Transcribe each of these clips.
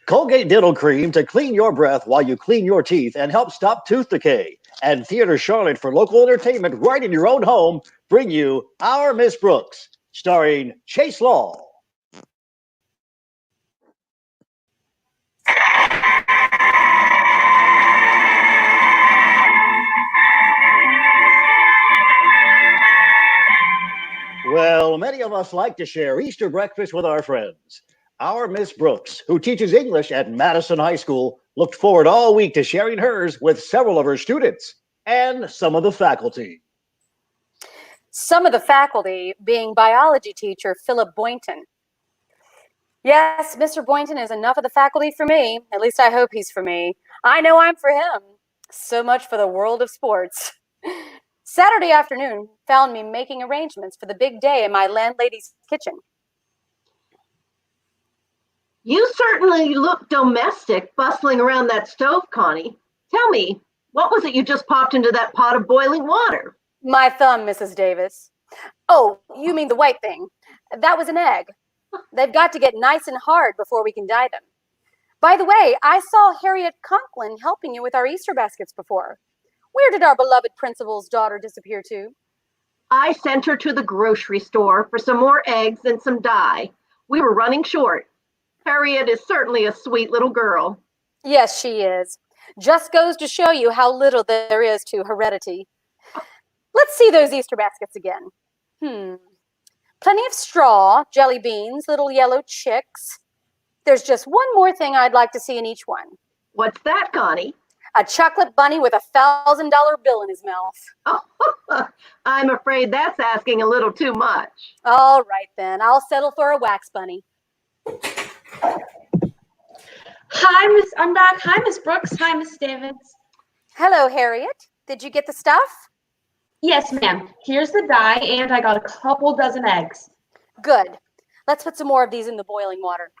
Colgate Dental Cream to clean your breath while you clean your teeth and help stop tooth decay. And Theater Charlotte for local entertainment right in your own home bring you Our Miss Brooks, starring Chase Law. Well, many of us like to share Easter breakfast with our friends. Our Miss Brooks, who teaches English at Madison High School, looked forward all week to sharing hers with several of her students and some of the faculty. Some of the faculty being biology teacher Philip Boynton. Yes, Mr. Boynton is enough of the faculty for me. At least I hope he's for me. I know I'm for him. So much for the world of sports. Saturday afternoon found me making arrangements for the big day in my landlady's kitchen. You certainly look domestic, bustling around that stove, Connie. Tell me, what was it you just popped into that pot of boiling water? My thumb, Mrs. Davis. Oh, you mean the white thing. That was an egg. They've got to get nice and hard before we can dye them. By the way, I saw Harriet Conklin helping you with our Easter baskets before. Where did our beloved principal's daughter disappear to? I sent her to the grocery store for some more eggs and some dye. We were running short. Harriet is certainly a sweet little girl. Yes, she is. Just goes to show you how little there is to heredity. Let's see those Easter baskets again. Plenty of straw, jelly beans, little yellow chicks. There's just one more thing I'd like to see in each one. What's that, Connie? A chocolate bunny with a $1,000 bill in his mouth. Oh, I'm afraid that's asking a little too much. All right, then. I'll settle for a wax bunny. I'm back. Hi, Miss Brooks. Hi, Miss Davis. Hello, Harriet. Did you get the stuff? Yes, ma'am. Here's the dye, and I got a couple dozen eggs. Good. Let's put some more of these in the boiling water.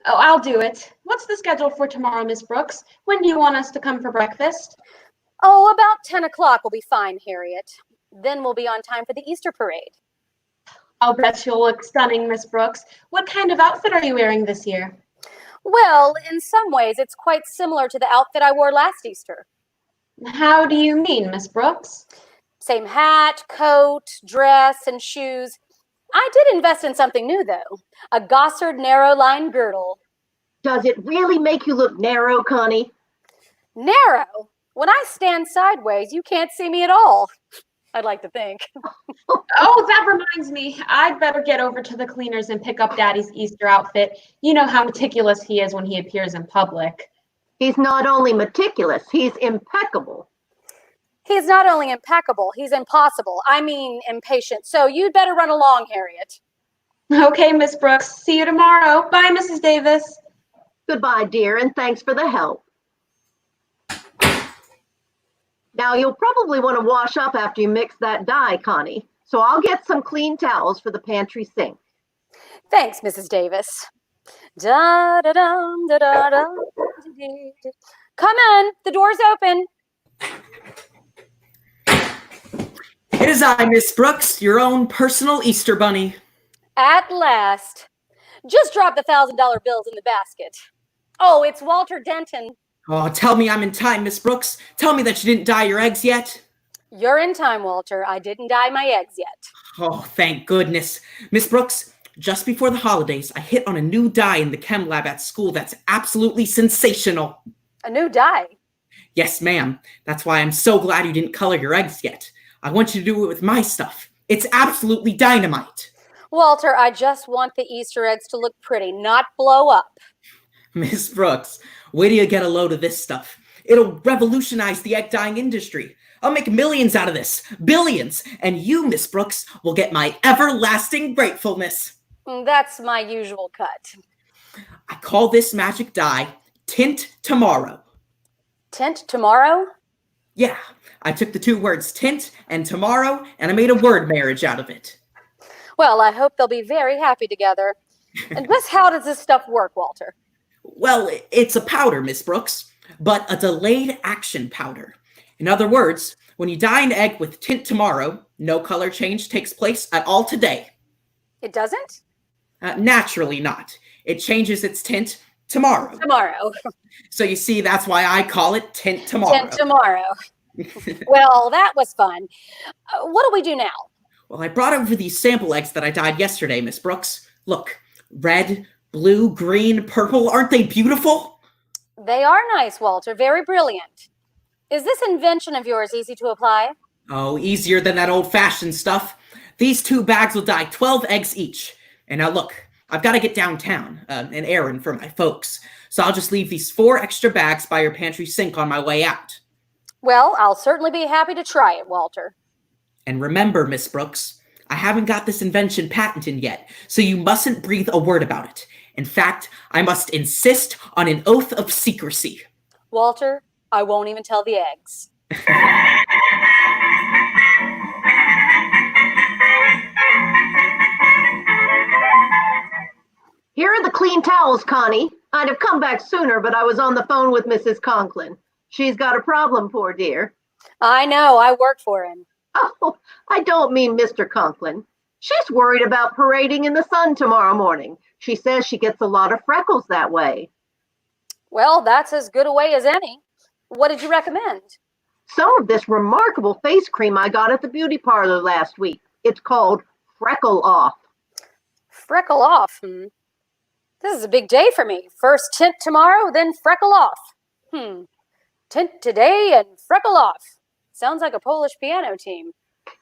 Oh, I'll do it. What's the schedule for tomorrow, Miss Brooks? When do you want us to come for breakfast? Oh, about 10 o'clock will be fine, Harriet. Then we'll be on time for the Easter parade. I'll bet you'll look stunning, Miss Brooks. What kind of outfit are you wearing this year? Well, in some ways, it's quite similar to the outfit I wore last Easter. How do you mean, Miss Brooks? Same hat, coat, dress, and shoes. I did invest in something new, though. A Gossard narrow-line girdle. Does it really make you look narrow, Connie? Narrow? When I stand sideways, you can't see me at all. I'd like to think. Oh, that reminds me. I'd better get over to the cleaners and pick up Daddy's Easter outfit. You know how meticulous he is when he appears in public. He's not only meticulous, he's impeccable. He's not only impeccable, he's impossible. I mean, impatient. So you'd better run along, Harriet. Okay, Miss Brooks. See you tomorrow. Bye, Mrs. Davis. Goodbye, dear, and thanks for the help. Now, you'll probably want to wash up after you mix that dye, Connie. So I'll get some clean towels for the pantry sink. Thanks, Mrs. Davis. Da, da, da, da, da, da. Come in. The door's open. It is I, Miss Brooks, your own personal Easter bunny. At last. Just drop the $1,000 bills in the basket. Oh, it's Walter Denton. Oh, tell me I'm in time, Miss Brooks. Tell me that you didn't dye your eggs yet. You're in time, Walter. I didn't dye my eggs yet. Oh, thank goodness. Miss Brooks, just before the holidays, I hit on a new dye in the chem lab at school that's absolutely sensational. A new dye? Yes, ma'am. That's why I'm so glad you didn't color your eggs yet. I want you to do it with my stuff. It's absolutely dynamite. Walter, I just want the Easter eggs to look pretty, not blow up. Miss Brooks, wait till you get a load of this stuff. It'll revolutionize the egg dyeing industry. I'll make millions out of this, billions, and you, Miss Brooks, will get my everlasting gratefulness. That's my usual cut. I call this magic dye Tint-Tomorrow. Tint-Tomorrow? Yeah, I took the two words tint and tomorrow, and I made a word marriage out of it. Well, I hope they'll be very happy together. And just how does this stuff work, Walter? Well, it's a powder, Miss Brooks, but a delayed action powder. In other words, when you dye an egg with Tint-Tomorrow, no color change takes place at all today. It doesn't? Naturally not. It changes its tint Tomorrow. Tomorrow. So you see, that's why I call it Tint-Tomorrow. Tint-Tomorrow. Well, that was fun. What do we do now? Well, I brought over these sample eggs that I dyed yesterday, Miss Brooks. Look, red, blue, green, purple. Aren't they beautiful? They are nice, Walter. Very brilliant. Is this invention of yours easy to apply? Oh, easier than that old-fashioned stuff. These 2 bags will dye 12 eggs each. And now look, I've got to get downtown, an errand for my folks. So I'll just leave these 4 extra bags by your pantry sink on my way out. Well, I'll certainly be happy to try it, Walter. And remember, Miss Brooks, I haven't got this invention patented yet, so you mustn't breathe a word about it. In fact, I must insist on an oath of secrecy. Walter, I won't even tell the eggs. Here are the clean towels, Connie. I'd have come back sooner, but I was on the phone with Mrs. Conklin. She's got a problem, poor dear. I know, I work for him. Oh, I don't mean Mr. Conklin. She's worried about parading in the sun tomorrow morning. She says she gets a lot of freckles that way. Well, that's as good a way as any. What did you recommend? Some of this remarkable face cream I got at the beauty parlor last week. It's called Freckle Off. Freckle off, This is a big day for me. First tint tomorrow, then freckle off. Tint today and freckle off. Sounds like a Polish piano team.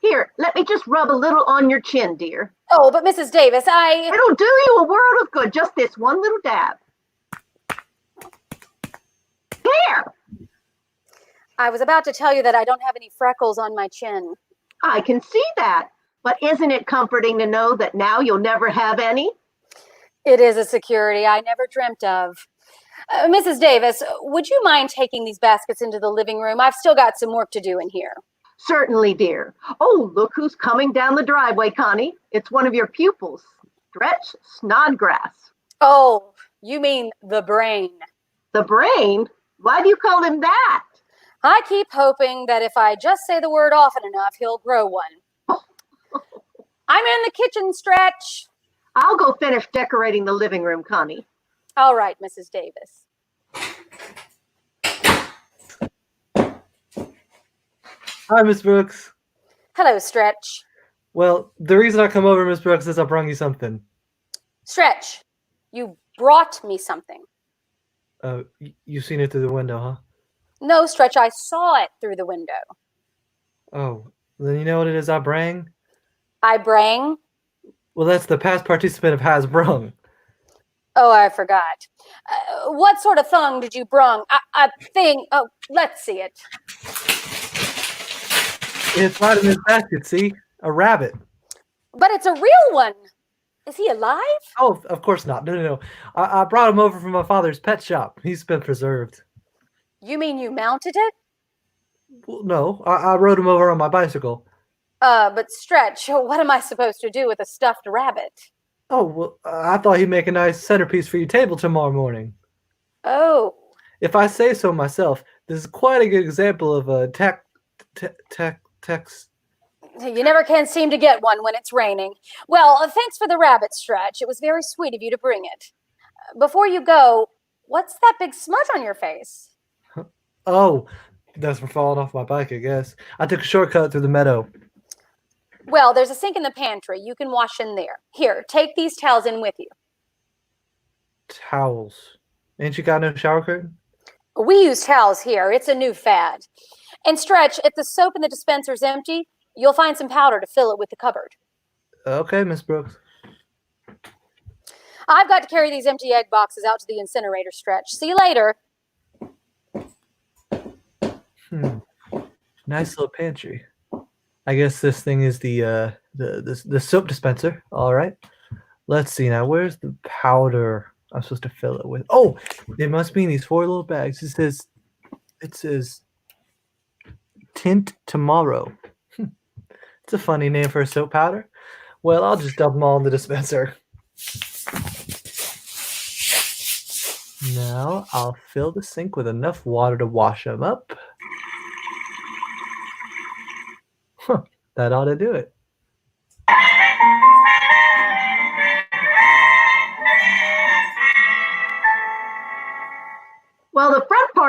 Here, let me just rub a little on your chin, dear. Oh, but Mrs. Davis, It'll do you a world of good, just this one little dab. There! I was about to tell you that I don't have any freckles on my chin. I can see that. But isn't it comforting to know that now you'll never have any? It is a security I never dreamt of. Mrs. Davis, would you mind taking these baskets into the living room? I've still got some work to do in here. Certainly, dear. Oh, look who's coming down the driveway, Connie. It's one of your pupils, Stretch Snodgrass. Oh, you mean the brain. The brain? Why do you call him that? I keep hoping that if I just say the word often enough, he'll grow one. I'm in the kitchen, Stretch. I'll go finish decorating the living room, Connie. All right, Mrs. Davis. Hi, Miss Brooks. Hello, Stretch. Well, the reason I come over, Miss Brooks, is I brought you something. Stretch, you brought me something. You seen it through the window, huh? No, Stretch, I saw it through the window. Oh, then you know what it is I brang? I brang? Well, that's the past participant of has brung. Oh, I forgot. What sort of thing did you brung? A thing. Oh, let's see it. It's right in his basket, see? A rabbit. But it's a real one. Is he alive? Oh, of course not. No. I brought him over from my father's pet shop. He's been preserved. You mean you mounted it? Well, no, I rode him over on my bicycle. But Stretch, what am I supposed to do with a stuffed rabbit? Oh, well, I thought he'd make a nice centerpiece for your table tomorrow morning. Oh. If I say so myself, this is quite a good example of a text. You never can seem to get one when it's raining. Well, thanks for the rabbit, Stretch. It was very sweet of you to bring it. Before you go, what's that big smudge on your face? Oh, that's from falling off my bike, I guess. I took a shortcut through the meadow. Well, there's a sink in the pantry. You can wash in there. Here, take these towels in with you. Towels? Ain't you got no shower curtain? We use towels here. It's a new fad. And Stretch, if the soap in the dispenser's empty, you'll find some powder to fill it with the cupboard. Okay, Miss Brooks. I've got to carry these empty egg boxes out to the incinerator, Stretch. See you later. Nice little pantry. I guess this thing is the soap dispenser. All right. Let's see now. Where's the powder I'm supposed to fill it with? Oh, it must be in these 4 little bags. It says Tint-Tomorrow. It's a funny name for a soap powder. Well, I'll just dump them all in the dispenser. Now I'll fill the sink with enough water to wash them up. That ought to do it.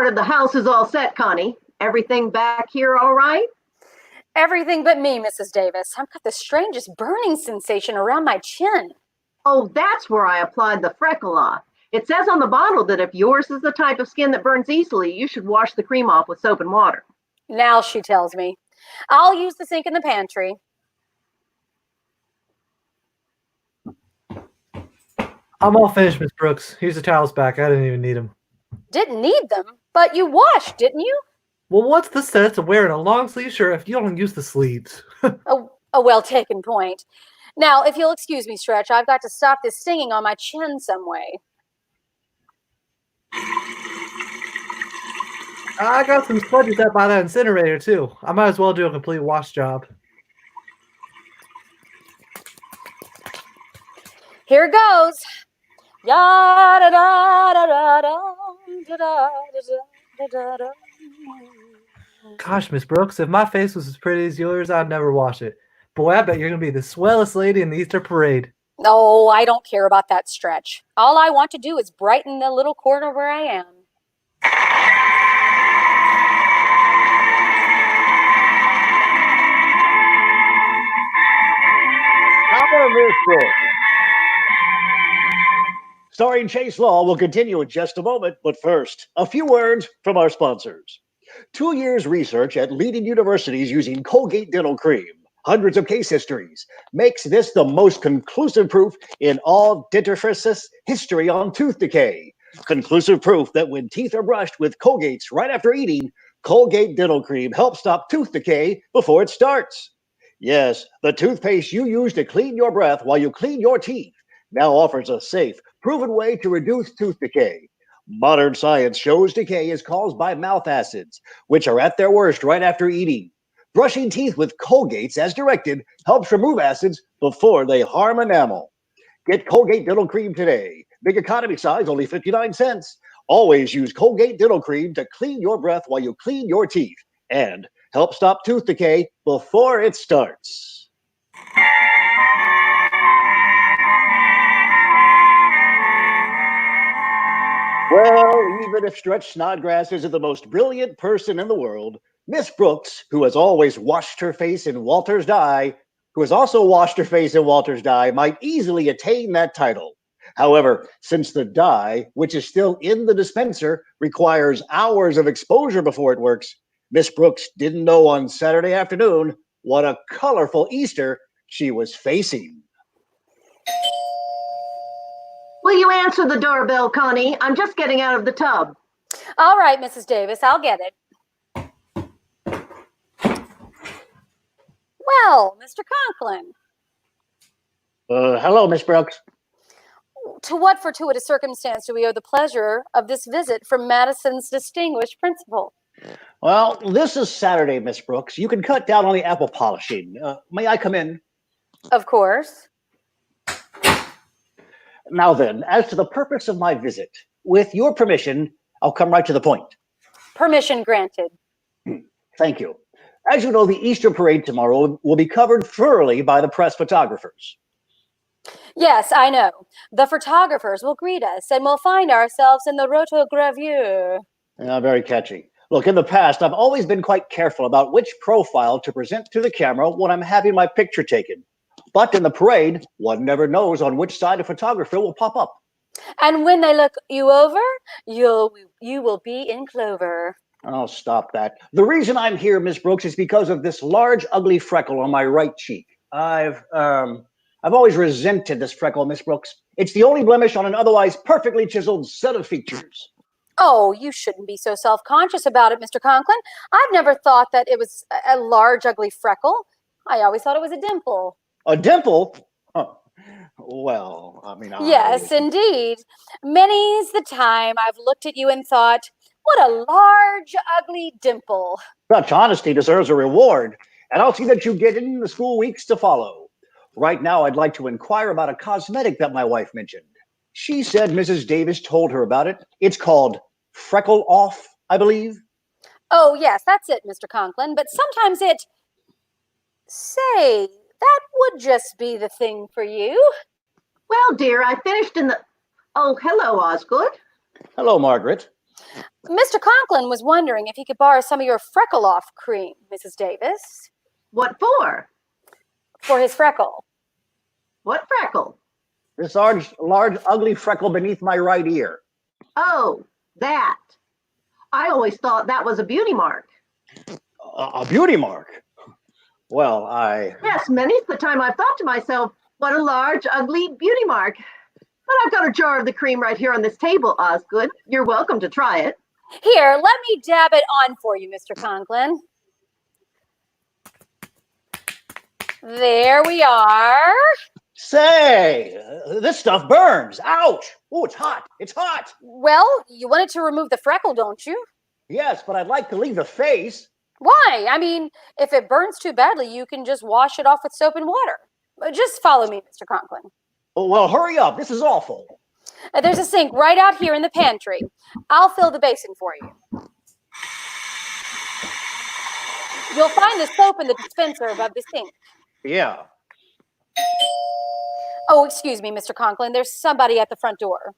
part of the house is all set, Connie. Everything back here all right? Everything but me, Mrs. Davis. I've got the strangest burning sensation around my chin. Oh, that's where I applied the freckle off. It says on the bottle that if yours is the type of skin that burns easily, you should wash the cream off with soap and water. Now she tells me. I'll use the sink in the pantry. I'm all finished, Miss Brooks. Here's the towels back. I didn't even need them. Didn't need them, but you washed, didn't you? Well, what's the sense of wearing a long sleeve shirt if you don't use the sleeves? A well-taken point. Now, if you'll excuse me, Stretch, I've got to stop this stinging on my chin some way. I got some sponges out by that incinerator, too. I might as well do a complete wash job. Here goes. Ya da da da da da da da da da da. Gosh, Miss Brooks, if my face was as pretty as yours, I'd never wash it. Boy, I bet you're going to be the swellest lady in the Easter parade. No, I don't care about that, Stretch. All I want to do is brighten the little corner where I am. Our Miss Brooks. Starring Chase Law will continue in just a moment, but first, a few words from our sponsors. 2 years research at leading universities using Colgate Dental Cream, hundreds of case histories, makes this the most conclusive proof in all dentifrice's history on tooth decay. Conclusive proof that when teeth are brushed with Colgate's right after eating, Colgate Dental Cream helps stop tooth decay before it starts. Yes, the toothpaste you use to clean your breath while you clean your teeth now offers a safe, proven way to reduce tooth decay. Modern science shows decay is caused by mouth acids, which are at their worst right after eating. Brushing teeth with Colgate's as directed helps remove acids before they harm enamel. Get Colgate Dental Cream today. Big economy size, only 59 cents. Always use Colgate Dental Cream to clean your breath while you clean your teeth and help stop tooth decay before it starts. Well, even if Stretch Snodgrass isn't the most brilliant person in the world, Miss Brooks, who has always washed her face in Walter's dye, who has also washed her face in Walter's dye, might easily attain that title. However, since the dye, which is still in the dispenser, requires hours of exposure before it works, Miss Brooks didn't know on Saturday afternoon what a colorful Easter she was facing. Will you answer the doorbell, Connie? I'm just getting out of the tub. All right, Mrs. Davis, I'll get it. Well, Mr. Conklin. Hello, Miss Brooks. To what fortuitous circumstance do we owe the pleasure of this visit from Madison's distinguished principal? Well, this is Saturday, Miss Brooks. You can cut down on the apple polishing. May I come in? Of course. Now then, as to the purpose of my visit, with your permission, I'll come right to the point. Permission granted. Thank you. As you know, the Easter parade tomorrow will be covered thoroughly by the press photographers. Yes, I know. The photographers will greet us, and we'll find ourselves in the rotogravure. Very catchy. Look, in the past, I've always been quite careful about which profile to present to the camera when I'm having my picture taken. But in the parade, one never knows on which side a photographer will pop up. And when they look you over, you will be in clover. Oh, stop that. The reason I'm here, Miss Brooks, is because of this large, ugly freckle on my right cheek. I've always resented this freckle, Miss Brooks. It's the only blemish on an otherwise perfectly chiseled set of features. Oh, you shouldn't be so self-conscious about it, Mr. Conklin. I've never thought that it was a large, ugly freckle. I always thought it was a dimple. A dimple? Oh, well, I mean, Yes, indeed. Many's the time I've looked at you and thought, what a large, ugly dimple. Such honesty deserves a reward, and I'll see that you get in the school weeks to follow. Right now, I'd like to inquire about a cosmetic that my wife mentioned. She said Mrs. Davis told her about it. It's called Freckle Off, I believe. Oh, yes, that's it, Mr. Conklin. But sometimes it... Say, that would just be the thing for you. Well, dear, I finished in the... Oh, hello, Osgood. Hello, Margaret. Mr. Conklin was wondering if he could borrow some of your freckle-off cream, Mrs. Davis. What for? For his freckle. What freckle? This large, ugly freckle beneath my right ear. Oh, that. I always thought that was a beauty mark. A beauty mark? Well, Yes, many's the time I've thought to myself, what a large, ugly beauty mark. But I've got a jar of the cream right here on this table, Osgood. You're welcome to try it. Here, let me dab it on for you, Mr. Conklin. There we are. Say, this stuff burns. Ouch. Oh, it's hot. It's hot. Well, you wanted to remove the freckle, don't you? Yes, but I'd like to leave the face. Why? I mean, if it burns too badly, you can just wash it off with soap and water. Just follow me, Mr. Conklin. Oh, well, hurry up. This is awful. There's a sink right out here in the pantry. I'll fill the basin for you. You'll find the soap in the dispenser above the sink. Yeah. Oh, excuse me, Mr. Conklin. There's somebody at the front door.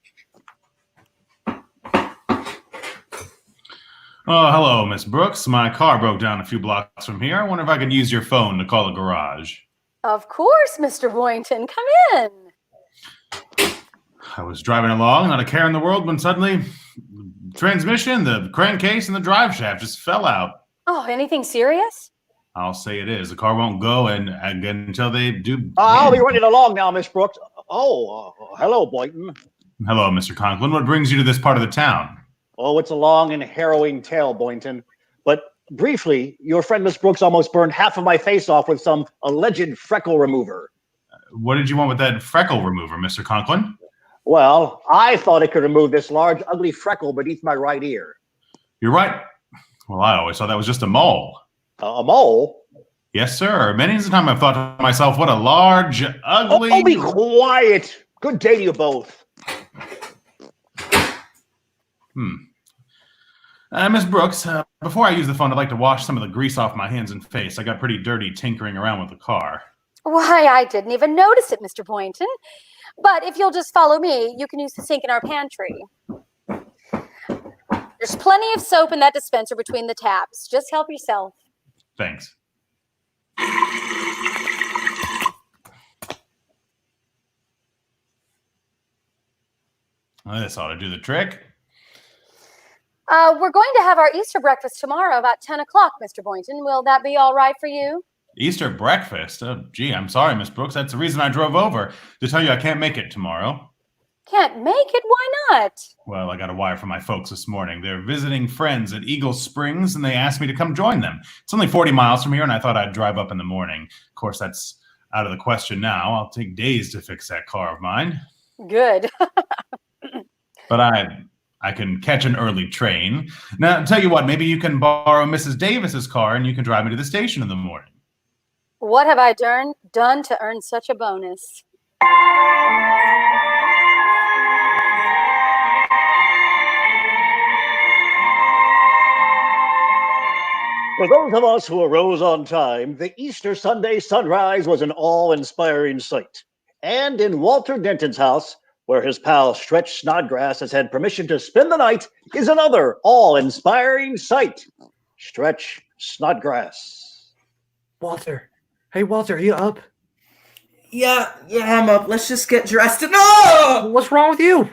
Oh, hello, Miss Brooks. My car broke down a few blocks from here. I wonder if I could use your phone to call the garage. Of course, Mr. Boynton. Come in. I was driving along, not a care in the world, when suddenly the transmission, the crankcase, and the drive shaft just fell out. Oh, anything serious? I'll say it is. The car won't go and until they do. I'll be running along now, Miss Brooks. Hello, Boynton. Hello, Mr. Conklin. What brings you to this part of the town? Oh, it's a long and harrowing tale, Boynton. But briefly, your friend Miss Brooks almost burned half of my face off with some alleged freckle remover. What did you want with that freckle remover, Mr. Conklin? Well, I thought it could remove this large, ugly freckle beneath my right ear. You're right. Well, I always thought that was just a mole. A mole? Yes, sir. Many's the time I've thought to myself, what a large, ugly... Oh, be quiet. Good day to you both. Miss Brooks, before I use the phone, I'd like to wash some of the grease off my hands and face. I got pretty dirty tinkering around with the car. Why, I didn't even notice it, Mr. Boynton. But if you'll just follow me, you can use the sink in our pantry. There's plenty of soap in that dispenser between the taps. Just help yourself. Thanks. Well, this ought to do the trick. We're going to have our Easter breakfast tomorrow about 10 o'clock, Mr. Boynton. Will that be all right for you? Easter breakfast? Oh, gee, I'm sorry, Miss Brooks. That's the reason I drove over, to tell you I can't make it tomorrow. Can't make it? Why not? Well, I got a wire from my folks this morning. They're visiting friends at Eagle Springs, and they asked me to come join them. It's only 40 miles from here, and I thought I'd drive up in the morning. Of course, that's out of the question now. I'll take days to fix that car of mine. Good. But I can catch an early train. Now, tell you what, maybe you can borrow Mrs. Davis's car, and you can drive me to the station in the morning. What have I done to earn such a bonus? For those of us who arose on time, the Easter Sunday sunrise was an awe-inspiring sight. And in Walter Denton's house, where his pal Stretch Snodgrass has had permission to spend the night, is another awe-inspiring sight. Stretch Snodgrass. Walter. Hey, Walter, are you up? Yeah, I'm up. Let's just get dressed and... Oh! What's wrong with you?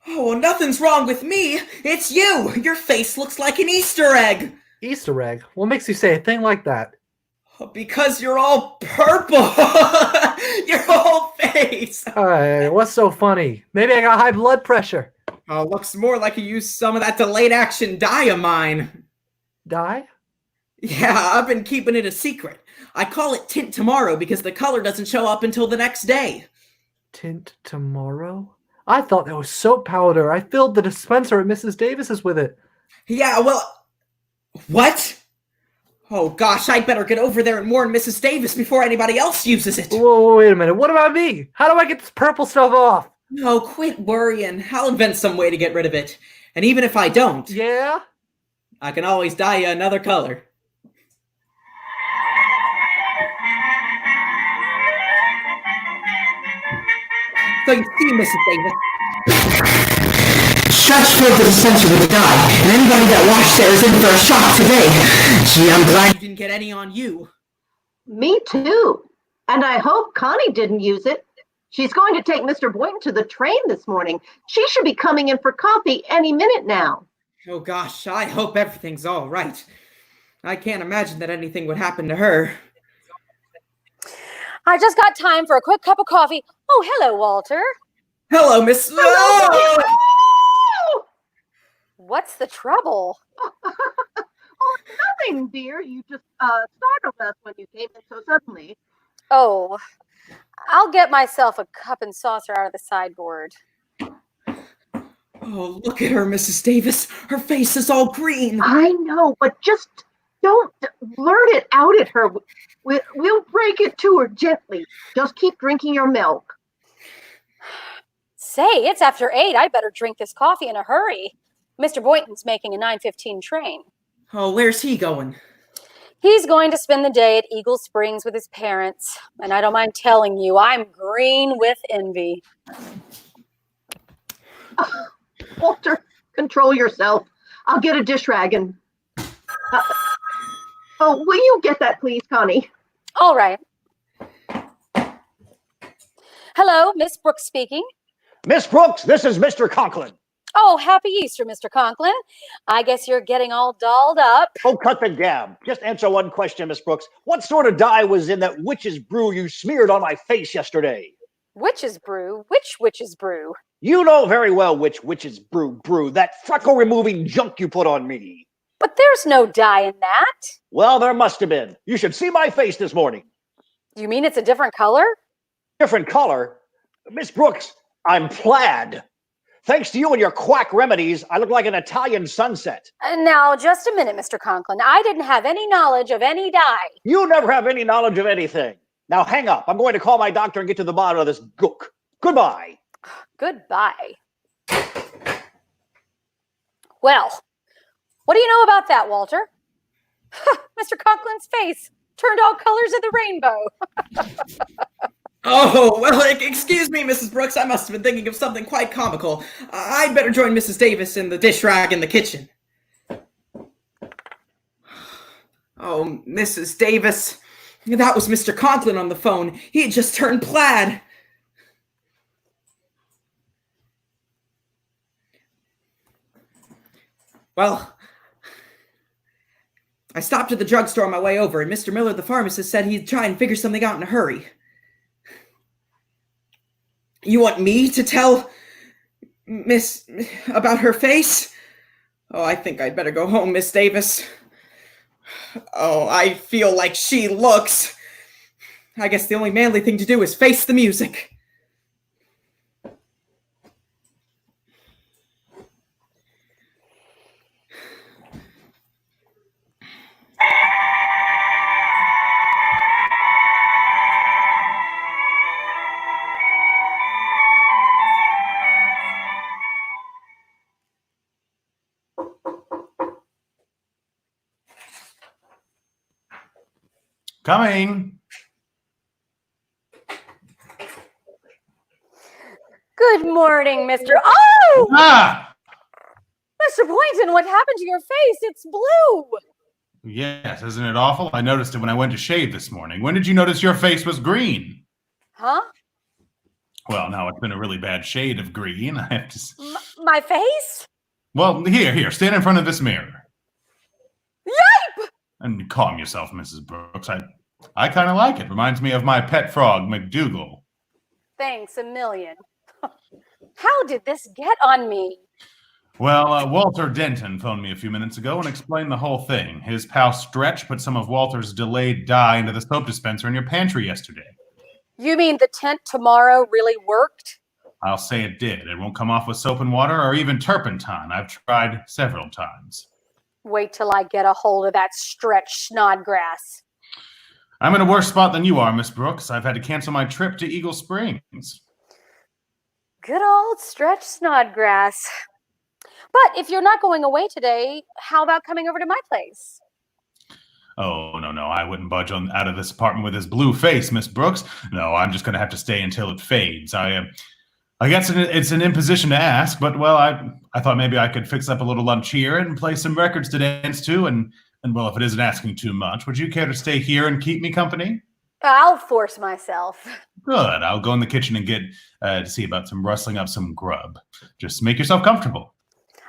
Oh, well, nothing's wrong with me. It's you. Your face looks like an Easter egg. Easter egg? What makes you say a thing like that? Because you're all purple. Your whole face. What's so funny? Maybe I got high blood pressure. Looks more like you used some of that delayed action dye of mine. Dye? Yeah, I've been keeping it a secret. I call it Tint-Tomorrow because the color doesn't show up until the next day. Tint-Tomorrow? I thought that was soap powder. I filled the dispenser at Mrs. Davis's with it. Yeah, well... What? Oh gosh, I'd better get over there and warn Mrs. Davis before anybody else uses it. Whoa, wait a minute. What about me? How do I get this purple stuff off? No, quit worrying. I'll invent some way to get rid of it. And even if I don't... Yeah? I can always dye you another color. So you see, Mrs. Davis... Stretch filled the dispenser with dye, and anybody that washed there is in for a shock today. Gee, I'm glad you didn't get any on you. Me too. And I hope Connie didn't use it. She's going to take Mr. Boynton to the train this morning. She should be coming in for coffee any minute now. Oh gosh, I hope everything's all right. I can't imagine that anything would happen to her. I just got time for a quick cup of coffee. Oh, hello, Walter. Hello, Miss... Oh! What's the trouble? Oh, nothing, dear. You just startled us when you came in so suddenly. Oh, I'll get myself a cup and saucer out of the sideboard. Oh, look at her, Mrs. Davis. Her face is all green. I know, but just don't blurt it out at her. We'll break it to her gently. Just keep drinking your milk. Say, it's after 8. I'd better drink this coffee in a hurry. Mr. Boynton's making a 9:15 train. Oh, where's he going? He's going to spend the day at Eagle Springs with his parents. And I don't mind telling you, I'm green with envy. Walter, control yourself. I'll get a dish rag and... oh, will you get that, please, Connie? All right. Hello, Miss Brooks speaking. Miss Brooks, this is Mr. Conklin. Oh, happy Easter, Mr. Conklin. I guess you're getting all dolled up. Oh, cut the gab. Just answer one question, Miss Brooks. What sort of dye was in that witch's brew you smeared on my face yesterday? Witch's brew? Which witch's brew? You know very well which witch's brew, that freckle-removing junk you put on me. But there's no dye in that. Well, there must have been. You should see my face this morning. You mean it's a different color? Different color? Miss Brooks, I'm plaid. Thanks to you and your quack remedies, I look like an Italian sunset. Now, just a minute, Mr. Conklin. I didn't have any knowledge of any dye. You never have any knowledge of anything. Now hang up. I'm going to call my doctor and get to the bottom of this gook. Goodbye. Goodbye. Well, what do you know about that, Walter? Mr. Conklin's face turned all colors of the rainbow. Oh, well, excuse me, Mrs. Brooks. I must have been thinking of something quite comical. I'd better join Mrs. Davis in the dish rag in the kitchen. Oh, Mrs. Davis. That was Mr. Conklin on the phone. He had just turned plaid. Well, I stopped at the drugstore on my way over, and Mr. Miller, the pharmacist, said he'd try and figure something out in a hurry. You want me to tell Miss about her face? Oh, I think I'd better go home, Miss Davis. Oh, I feel like she looks. I guess the only manly thing to do is face the music. Coming. Good morning, Mr. Oh! Ah! Mr. Boynton, what happened to your face? It's blue. Yes, isn't it awful? I noticed it when I went to shave this morning. When did you notice your face was green? Huh? Well, now it's been a really bad shade of green. I have to... My face? Well, here, stand in front of this mirror. Yipe! And calm yourself, Mrs. Brooks. I kind of like it. Reminds me of my pet frog, McDougal. Thanks a million. How did this get on me? Well, Walter Denton phoned me a few minutes ago and explained the whole thing. His pal Stretch put some of Walter's delayed dye into the soap dispenser in your pantry yesterday. You mean the Tint-Tomorrow really worked? I'll say it did. It won't come off with soap and water or even turpentine. I've tried several times. Wait till I get a hold of that Stretch Snodgrass. I'm in a worse spot than you are, Miss Brooks. I've had to cancel my trip to Eagle Springs. Good old Stretch Snodgrass. But if you're not going away today, how about coming over to my place? Oh, no, I wouldn't budge out of this apartment with his blue face, Miss Brooks. No, I'm just going to have to stay until it fades. I I guess it's an imposition to ask, but well, I thought maybe I could fix up a little lunch here and play some records to dance to, and well, if it isn't asking too much, would you care to stay here and keep me company? I'll force myself. Good. I'll go in the kitchen and get to see about some rustling up some grub. Just make yourself comfortable.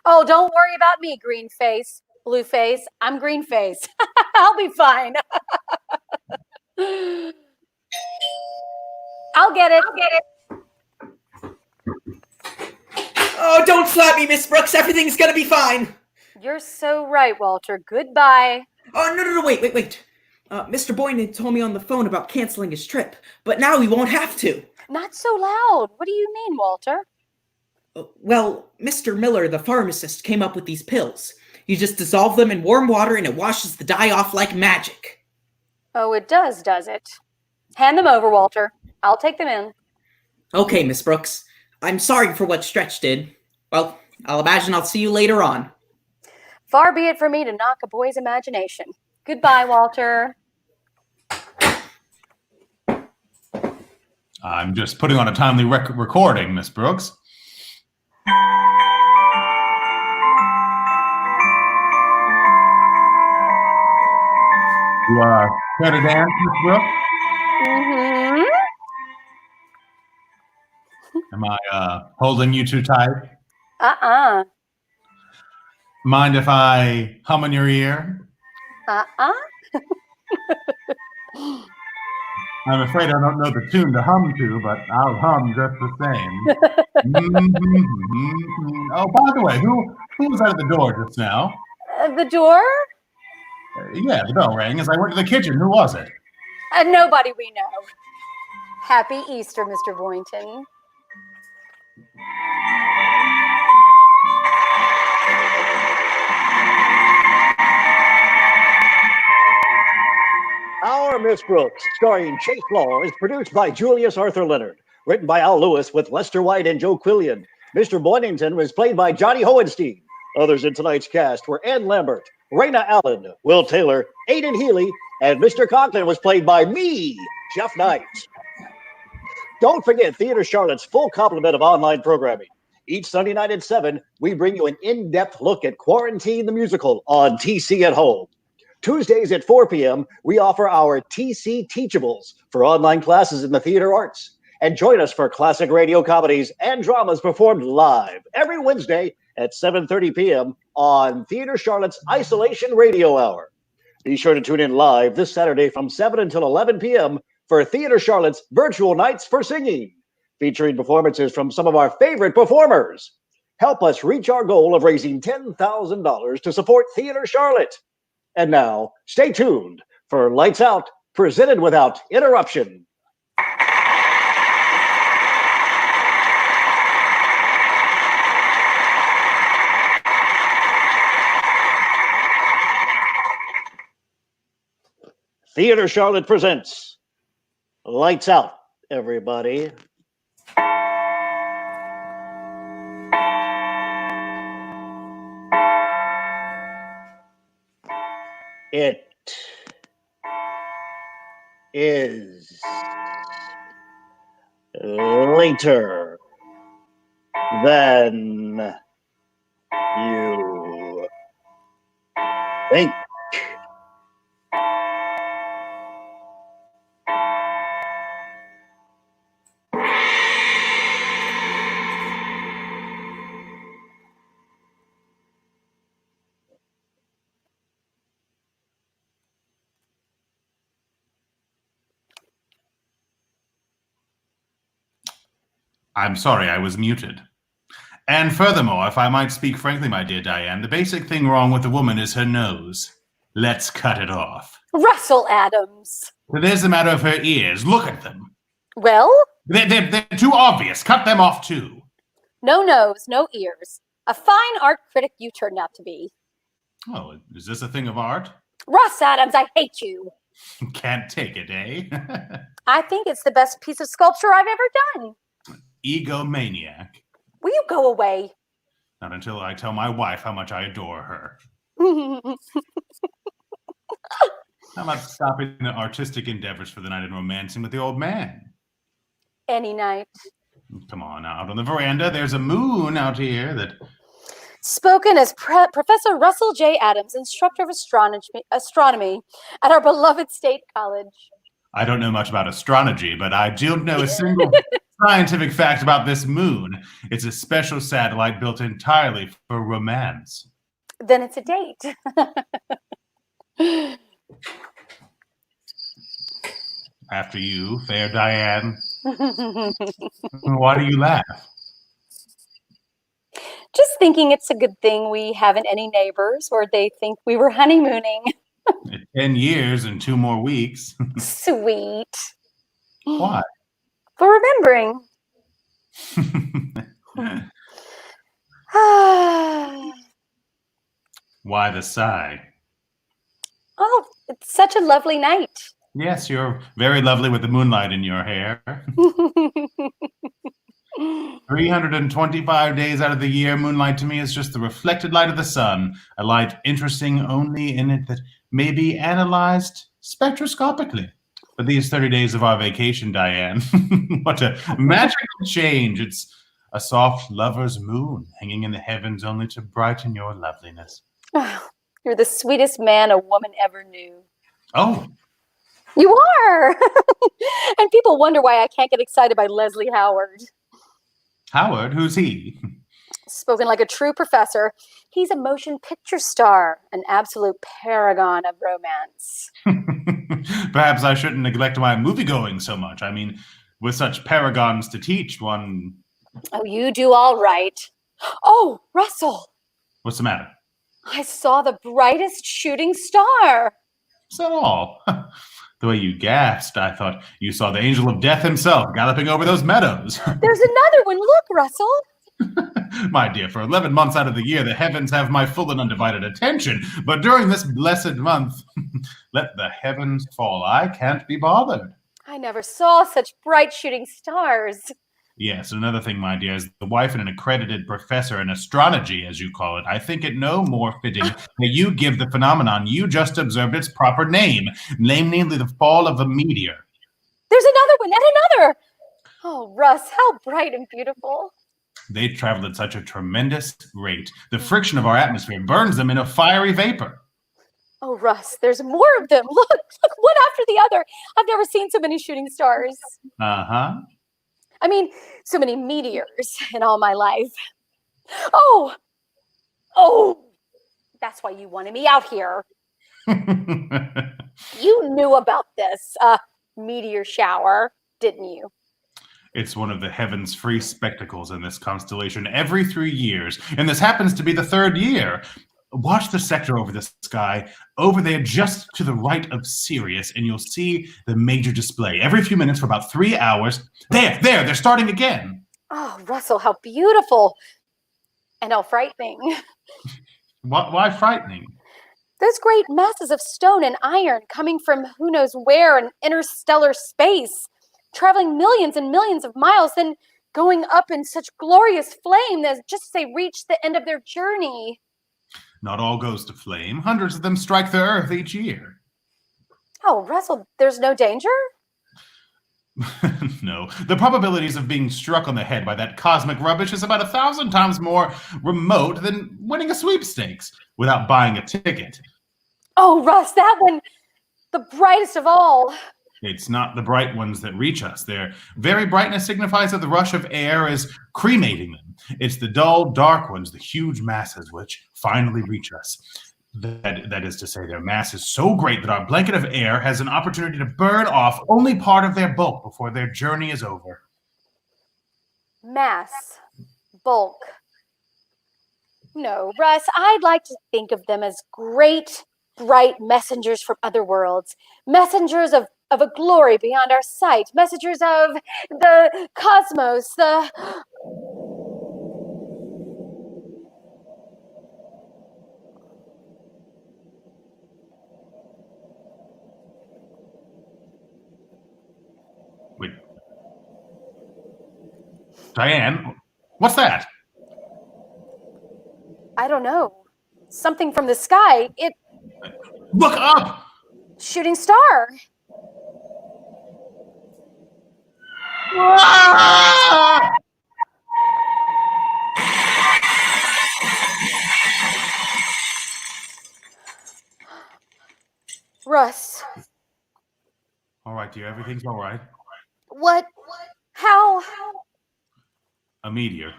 Oh, don't worry about me, green face, blue face. I'm green face. I'll be fine. I'll get it. Oh, don't slap me, Miss Brooks. Everything's gonna be fine. You're so right, Walter. Goodbye. Oh, no, wait. Mr. Boynton told me on the phone about canceling his trip, but now he won't have to. Not so loud. What do you mean, Walter? Well, Mr. Miller, the pharmacist, came up with these pills. You just dissolve them in warm water and it washes the dye off like magic. Oh, it does it? Hand them over, Walter. I'll take them in. Okay, Miss Brooks. I'm sorry for what Stretch did. Well, I'll imagine I'll see you later on. Far be it from me to knock a boy's imagination. Goodbye, Walter. I'm just putting on a timely recording, Miss Brooks. You care to dance, Miss Brooks? Mm-hmm. Am I holding you too tight? Uh-uh. Mind if I hum in your ear? Uh-uh. I'm afraid I don't know the tune to hum to, but I'll hum just the same. Oh, by the way, who was out at the door just now? The door? Yeah, the bell rang as I went to the kitchen. Who was it? Nobody we know. Happy Easter, Mr. Boynton. Our Miss Brooks, starring Chase Law, is produced by Julius Arthur Leonard. Written by Al Lewis with Lester White and Joe Quillian. Mr. Boynton was played by Johnny Hohenstein. Others in tonight's cast were Ann Lambert, Rayna Allen, Will Taylor, Aidan Healy, and Mr. Conklin was played by me, Geof Knight. Don't forget Theater Charlotte's full complement of online programming. Each Sunday night at 7, we bring you an in-depth look at Quarantine the Musical on TC at Home. Tuesdays at 4 p.m., we offer our TC Teachables for online classes in the theater arts. And join us for classic radio comedies and dramas performed live every Wednesday at 7:30 p.m. on Theater Charlotte's Isolation Radio Hour. Be sure to tune in live this Saturday from 7 until 11 p.m. for Theater Charlotte's Virtual Nights for Singing, featuring performances from some of our favorite performers. Help us reach our goal of raising $10,000 to support Theater Charlotte. And now, stay tuned for Lights Out, presented without interruption. Theater Charlotte presents Lights Out, everybody. It is later than you think. I'm sorry, I was muted. And furthermore, if I might speak frankly, my dear Diane, the basic thing wrong with the woman is her nose. Let's cut it off. Russell Adams. There's the matter of her ears. Look at them. Well? They're too obvious. Cut them off, too. No nose, no ears. A fine art critic you turned out to be. Oh, is this a thing of art? Russ Adams, I hate you. Can't take it, eh? I think it's the best piece of sculpture I've ever done. Egomaniac. Will you go away? Not until I tell my wife how much I adore her. How about stopping the artistic endeavors for the night and romancing with the old man? Any night. Come on, out on the veranda. There's a moon out here that... Spoken as Professor Russell J. Adams, instructor of astronomy at our beloved State College. I don't know much about astrology, but I don't know a single scientific fact about this moon. It's a special satellite built entirely for romance. Then it's a date. After you, fair Diane. Why do you laugh? Just thinking it's a good thing we haven't any neighbors or they think we were honeymooning. 10 years and 2 more weeks. Sweet. Why? For remembering. Why the sigh? Oh, it's such a lovely night. Yes, you're very lovely with the moonlight in your hair. 325 days out of the year, moonlight to me is just the reflected light of the sun, a light interesting only in it that may be analyzed spectroscopically. But these 30 days of our vacation, Diane, what a magical change. It's a soft lover's moon hanging in the heavens only to brighten your loveliness. Oh, you're the sweetest man a woman ever knew. Oh. You are! And people wonder why I can't get excited by Leslie Howard. Howard? Who's he? Spoken like a true professor. He's a motion picture star, an absolute paragon of romance. Perhaps I shouldn't neglect my movie-going so much. I mean, with such paragons to teach, one... Oh, you do all right. Oh, Russell! What's the matter? I saw the brightest shooting star. Is that all? The way you gasped, I thought you saw the angel of death himself galloping over those meadows. There's another one. Look, Russell. My dear, for 11 months out of the year, the heavens have my full and undivided attention. But during this blessed month, let the heavens fall. I can't be bothered. I never saw such bright shooting stars. Yes, another thing, my dear, as the wife of an accredited professor in astrology, as you call it, I think it no more fitting that you give the phenomenon you just observed its proper name, namely the fall of a meteor. There's another one, and another. Oh, Russ, how bright and beautiful. They travel at such a tremendous rate. The friction of our atmosphere burns them in a fiery vapor. Oh, Russ, there's more of them. Look, one after the other. I've never seen so many shooting stars. Uh-huh. I mean, so many meteors in all my life. Oh, that's why you wanted me out here. You knew about this meteor shower, didn't you? It's one of the heaven's free spectacles in this constellation every 3 years, and this happens to be the 3rd year. Watch the sector over the sky, over there just to the right of Sirius, and you'll see the major display every few minutes for about 3 hours. There, they're starting again. Oh, Russell, how beautiful. And how frightening. Why frightening? Those great masses of stone and iron coming from who knows where in interstellar space, traveling millions and millions of miles, then going up in such glorious flame that just as they reach the end of their journey. Not all goes to flame. Hundreds of them strike the Earth each year. Oh, Russell, there's no danger? No. The probabilities of being struck on the head by that cosmic rubbish is about 1,000 times more remote than winning a sweepstakes without buying a ticket. Oh, Russ, that one, the brightest of all. It's not the bright ones that reach us. Their very brightness signifies that the rush of air is cremating them. It's the dull, dark ones, the huge masses, which finally reach us. That is to say, their mass is so great that our blanket of air has an opportunity to burn off only part of their bulk before their journey is over. Mass. Bulk. No, Russ, I'd like to think of them as great, bright messengers from other worlds. Messengers of a glory beyond our sight. Messengers of the cosmos, Wait. Diane, what's that? I don't know. Something from the sky. Look up! Shooting star. Ah! Russ, All right, dear. Everything's all right. what? How? A meteor.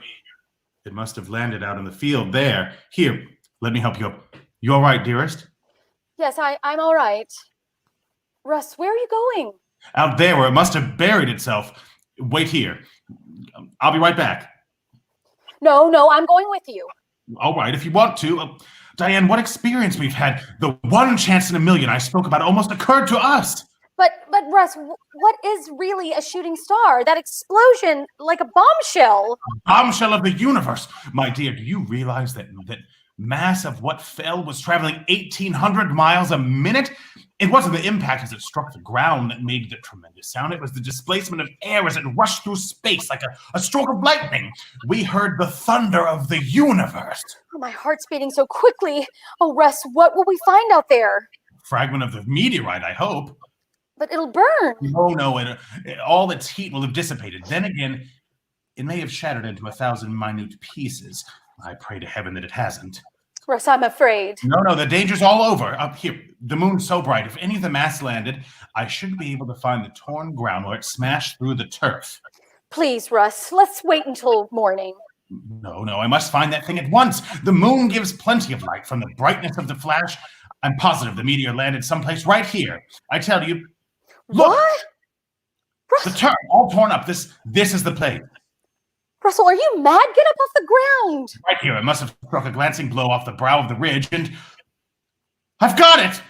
It must have landed out in the field there. Here, let me help you up. You all right, dearest? Yes, I'm all right. Russ, where are you going? Out there where it must have buried itself. Wait here. I'll be right back. No, I'm going with you. All right, if you want to. Diane, what experience we've had. The one chance in a million I spoke about almost occurred to us. But Russ, what is really a shooting star? That explosion, like a bombshell. Bombshell of the universe. My dear, do you realize that mass of what fell was traveling 1,800 miles a minute? It wasn't the impact as it struck the ground that made the tremendous sound. It was the displacement of air as it rushed through space like a stroke of lightning. We heard the thunder of the universe. Oh, my heart's beating so quickly. Oh, Russ, what will we find out there? Fragment of the meteorite, I hope. But it'll burn. No, all its heat will have dissipated. Then again, it may have shattered into 1,000 minute pieces. I pray to heaven that it hasn't. Russ, I'm afraid. No, the danger's all over. Up here, the moon's so bright. If any of the mass landed, I should be able to find the torn ground where it smashed through the turf. Please, Russ, let's wait until morning. No, I must find that thing at once. The moon gives plenty of light from the brightness of the flash. I'm positive the meteor landed someplace right here. I tell you, look, What? the turf all torn up. This is the place. Russell, are you mad? Get up off the ground. Right here, it must have struck a glancing blow off the brow of the ridge, and I've got it!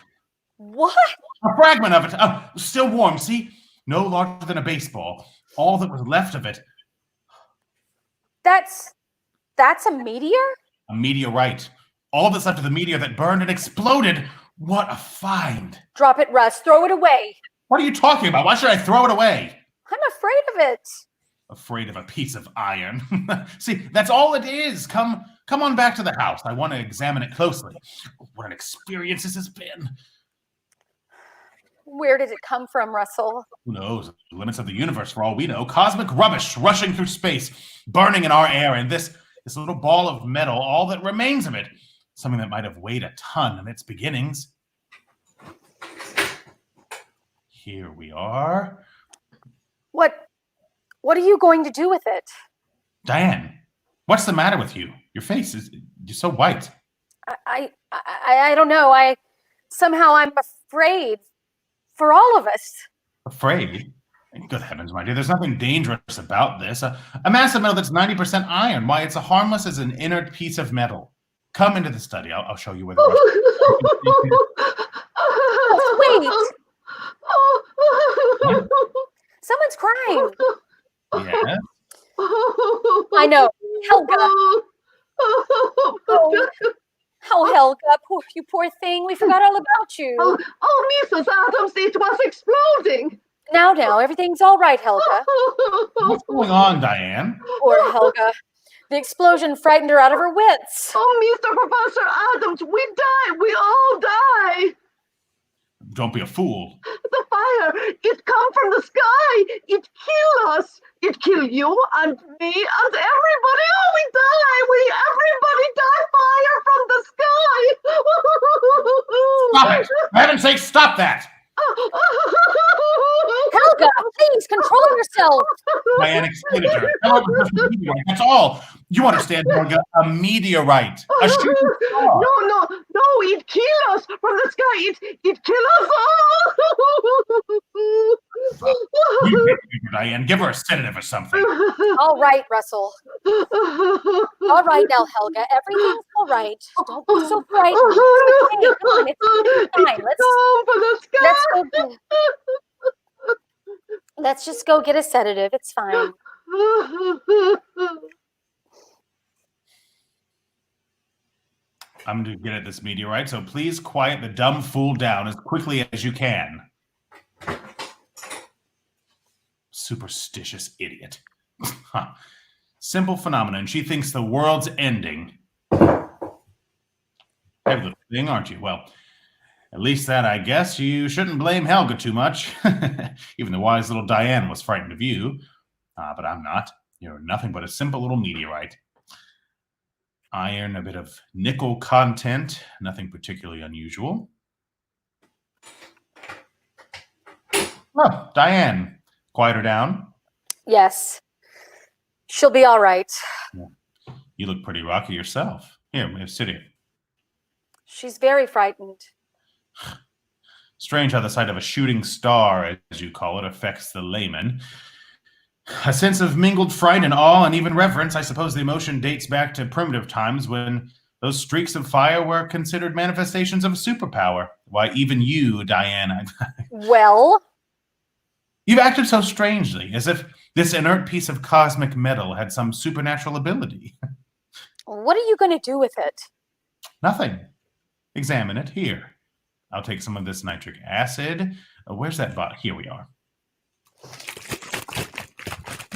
What? A fragment of it, still warm, see? No larger than a baseball. All that was left of it. That's a meteor? A meteorite. All that's left of the meteor that burned and exploded. What a find. Drop it, Russ. Throw it away. What are you talking about? Why should I throw it away? I'm afraid of it. Afraid of a piece of iron. See, that's all it is. Come on back to the house. I want to examine it closely. What an experience this has been. Where did it come from, Russell? Who knows? The limits of the universe, for all we know. Cosmic rubbish rushing through space, burning in our air, and this little ball of metal, all that remains of it. Something that might have weighed a ton in its beginnings. Here we are. What are you going to do with it? Diane, what's the matter with you? Your face you're so white. I don't know. I'm afraid for all of us. Afraid? Good heavens, my dear. There's nothing dangerous about this. A mass of metal that's 90% iron. Why, it's as harmless as an inert piece of metal. Come into the study. I'll show you where the Wait. Someone's crying. Yeah. I know. Helga. Oh, Helga, you poor thing. We forgot all about you. Oh, Mrs. Adams, it was exploding. Now, everything's all right, Helga. What's going on, Diane? Poor Helga. The explosion frightened her out of her wits. Oh, Mr. Professor Adams, we die. We all die. Don't be a fool. The fire, it come from the sky. It kill us. It kill you and me and everybody. Oh, we die. Everybody die. Fire from the sky. Stop it! For heaven's sake, stop that! Helga, please control yourself. Diane, explain it to her. Tell her it was just a meteorite. That's all. You understand, Helga? A meteorite. A shooting star. No, it kill us from the sky. It kill us all. You get it, Diane. Give her a sedative or something. All right, Russell. All right now, Helga. Everything's all right. Don't be so frightened. It's okay. Come on, it's fine. Let's just go get a sedative. It's fine. I'm going to get at this meteorite, so please quiet the dumb fool down as quickly as you can. Superstitious idiot. Simple phenomenon. She thinks the world's ending. Heavy little thing, aren't you? Well, at least that, I guess, you shouldn't blame Helga too much. Even the wise little Diane was frightened of you. But I'm not. You're nothing but a simple little meteorite. Iron, a bit of nickel content, nothing particularly unusual. Oh, Diane, quiet her down. Yes. She'll be all right. You look pretty rocky yourself. Here, sit here. She's very frightened. Strange how the sight of a shooting star, as you call it, affects the layman. A sense of mingled fright and awe and even reverence. I suppose the emotion dates back to primitive times when those streaks of fire were considered manifestations of a superpower. Why, even you, Diane. Well? You've acted so strangely, as if this inert piece of cosmic metal had some supernatural ability. What are you going to do with it? Nothing. Examine it. Here. I'll take some of this nitric acid. Where's that bottle? Here we are.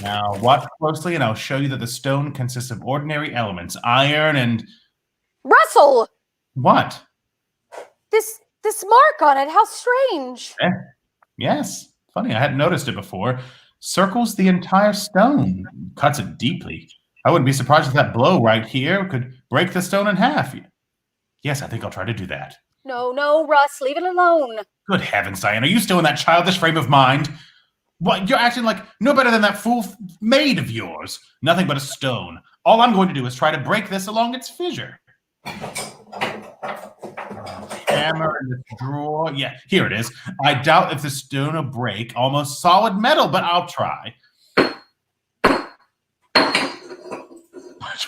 Now, watch closely, and I'll show you that the stone consists of ordinary elements, iron and... Russell! What? This mark on it, how strange. Yes. Funny, I hadn't noticed it before. Circles the entire stone. Cuts it deeply. I wouldn't be surprised if that blow right here could break the stone in half. Yes, I think I'll try to do that. No, Russ, leave it alone. Good heavens, Diane, are you still in that childish frame of mind? What, you're acting like no better than that fool maid of yours. Nothing but a stone. All I'm going to do is try to break this along its fissure. Hammer in the drawer. Yeah, here it is. I doubt if the stone will break. Almost solid metal, but I'll try.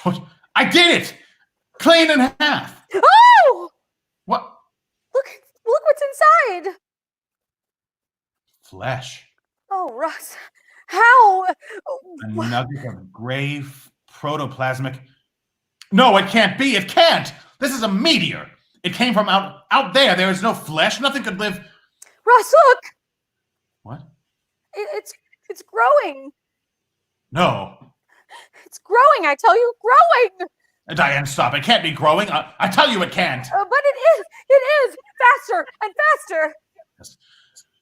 What? I did it! Clean in half. Oh! What? Look what's inside. Flesh. Oh, Russ. How? A nugget of gray protoplasmic. No, it can't be. It can't. This is a meteor. It came from out there. There is no flesh. Nothing could live. Russ, look. What? It's growing. No. It's growing, I tell you, growing. Diane, stop. It can't be growing. I tell you it can't. But it is. Faster and faster.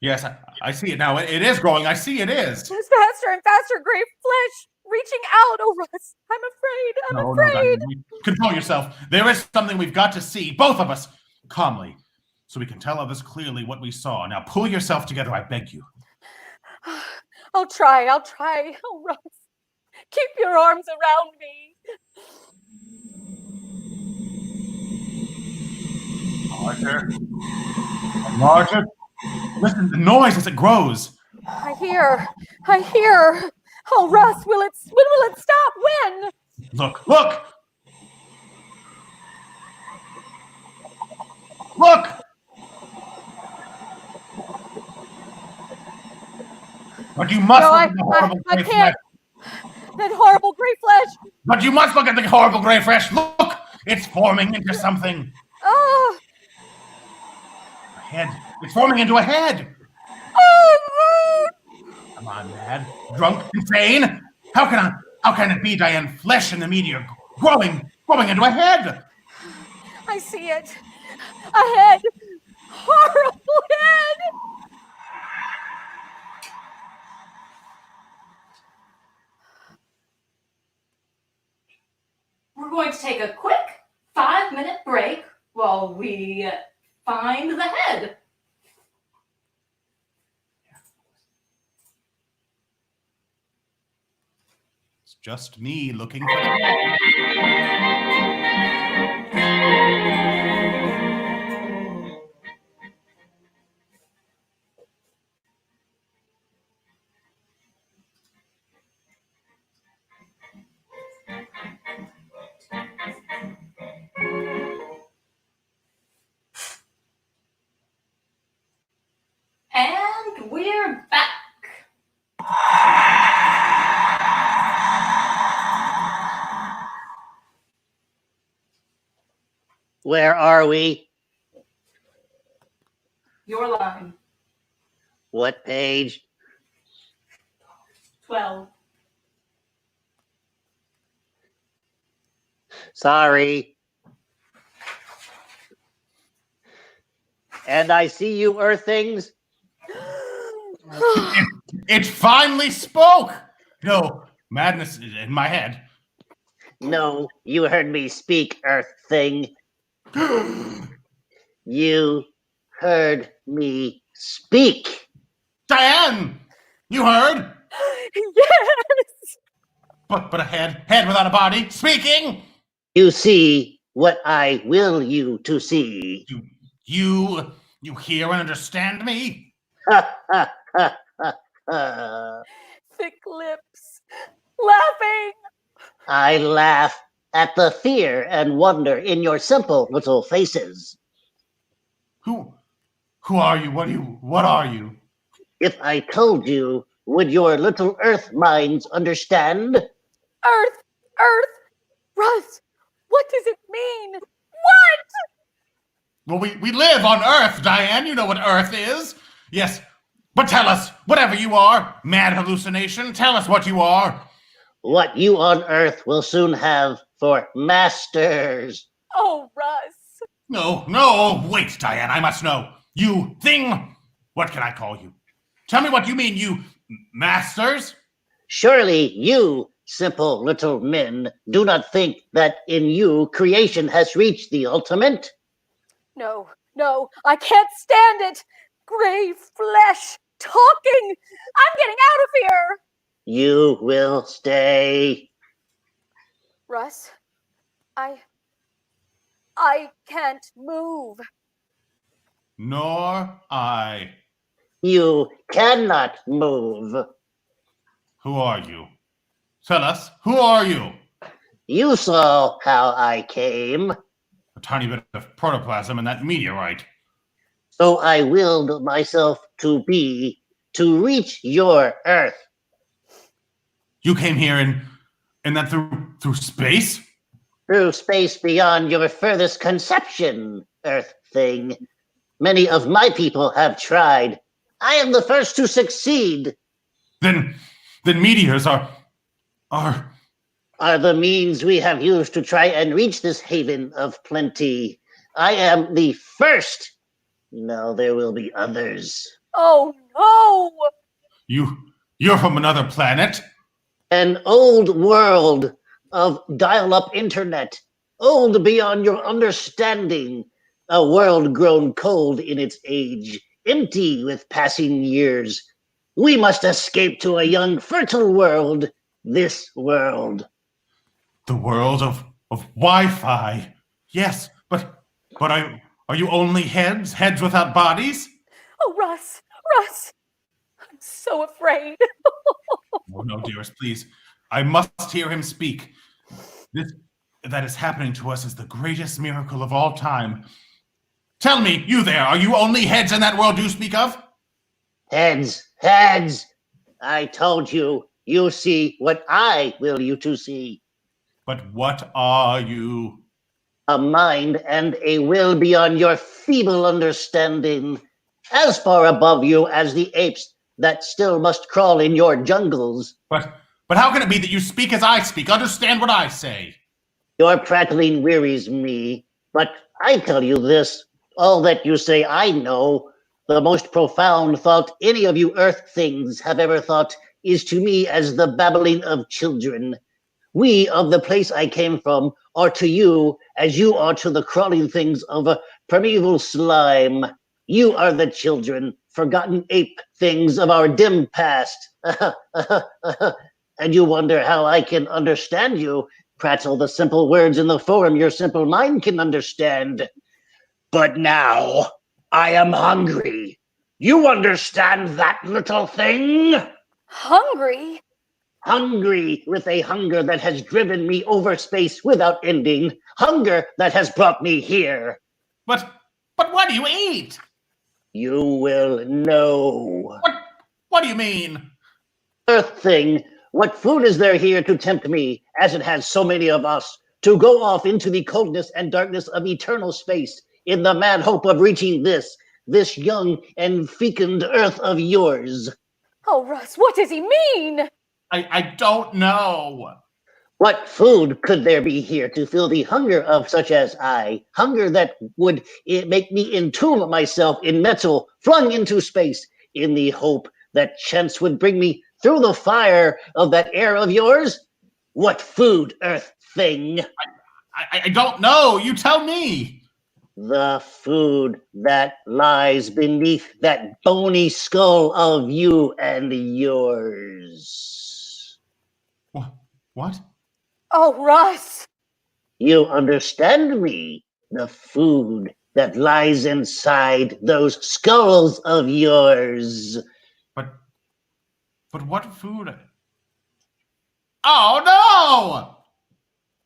Yes, I see it now. It is growing. I see it is. It's faster and faster, gray flesh reaching out. Oh, Russ, I'm afraid. I'm afraid. No, control yourself. There is something we've got to see, both of us, calmly, so we can tell others clearly what we saw. Now, pull yourself together, I beg you. I'll try. Oh, Russ, keep your arms around me. Larger. Listen to the noise as it grows. I hear. Oh, Russ, when will it stop? When? Look! But you must look at the horrible gray flesh. That horrible gray flesh. But you must look at the horrible gray flesh. Look! It's forming into something. Oh. A head. It's forming into a head. Oh, Come on, mad, drunk, insane. How can it be, Diane? Flesh in the meteor growing into a head. I see it. A head. Horrible head. We're going to take a quick 5-minute break while we find the head. It's just me looking for the head. And we're back. Where are we? Your line. What page? 12. Sorry. And I see you, Earthlings. It finally spoke. No, madness is in my head. No, you heard me speak, Earth thing. You heard me speak. Diane! You heard? Yes. But a head without a body, speaking! You see what I will you to see. You hear and understand me? Ha ha ha ha ha. Thick lips. Laughing. I laugh at the fear and wonder in your simple little faces. Who are you? What are you? If I told you, would your little Earth minds understand? Earth. Russ, what does it mean? What? Well, we live on Earth, Diane. You know what Earth is. Yes, but tell us, whatever you are, mad hallucination, tell us what you are. What you on Earth will soon have for masters. Oh, Russ. No, wait, Diane, I must know. You thing, what can I call you? Tell me what you mean, you masters? Surely you, simple little men, do not think that in you creation has reached the ultimate? No, I can't stand it. Gray flesh, talking. I'm getting out of here. You will stay. Russ, I can't move. Nor I. You cannot move. Who are you? Tell us, who are you? You saw how I came. A tiny bit of protoplasm in that meteorite. So I willed myself to be, to reach your Earth. You came here and that through space? Through space beyond your furthest conception, Earth thing. Many of my people have tried. I am the first to succeed. Then meteors are the means we have used to try and reach this haven of plenty. I am the first. Now there will be others. Oh, no! You're from another planet? An old world of dial-up internet, old beyond your understanding. A world grown cold in its age, empty with passing years. We must escape to a young, fertile world, this world. The world of Wi-Fi. Yes, but are you only heads without bodies? Oh, Russ, I'm so afraid. Oh, no, dearest, please. I must hear him speak. This that is happening to us is the greatest miracle of all time. Tell me, you there, are you only heads in that world you speak of? Heads. I told you, you see what I will you to see. But what are you? A mind and a will beyond your feeble understanding, as far above you as the apes that still must crawl in your jungles. But how can it be that you speak as I speak? Understand what I say. Your prattling wearies me, but I tell you this, all that you say I know, the most profound thought any of you earth things have ever thought is to me as the babbling of children. We of the place I came from are to you as you are to the crawling things of a primeval slime. You are the children, forgotten ape things of our dim past. And you wonder how I can understand you, prattle the simple words in the form your simple mind can understand. But now I am hungry. You understand that little thing? Hungry? Hungry with a hunger that has driven me over space without ending. Hunger that has brought me here. But what do you eat? You will know. What do you mean? Earth thing, what food is there here to tempt me, as it has so many of us, to go off into the coldness and darkness of eternal space in the mad hope of reaching this young and fecund Earth of yours? Oh, Russ, what does he mean? I don't know. What food could there be here to fill the hunger of such as I? Hunger that would make me entomb myself in metal, flung into space, in the hope that chance would bring me through the fire of that air of yours? What food, Earth thing? I don't know. You tell me. The food that lies beneath that bony skull of you and yours. What? Oh, Russ. You understand me? The food that lies inside those skulls of yours. But what food? Oh no!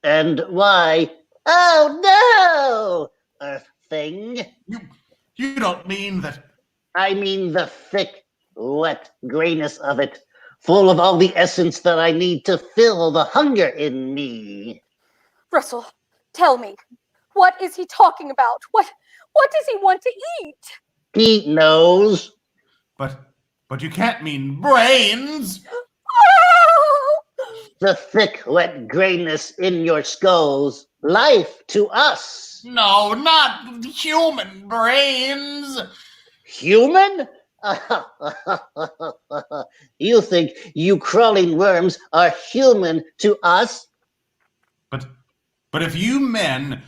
And why? Oh no! Earth thing. You don't mean that. I mean the thick, wet grayness of it, full of all the essence that I need to fill the hunger in me. Russell, tell me, what is he talking about? What does he want to eat? He knows. But you can't mean brains. Oh! The thick, wet grayness in your skulls. Life to us. No, not human brains. Human? You think you crawling worms are human to us? But if you men...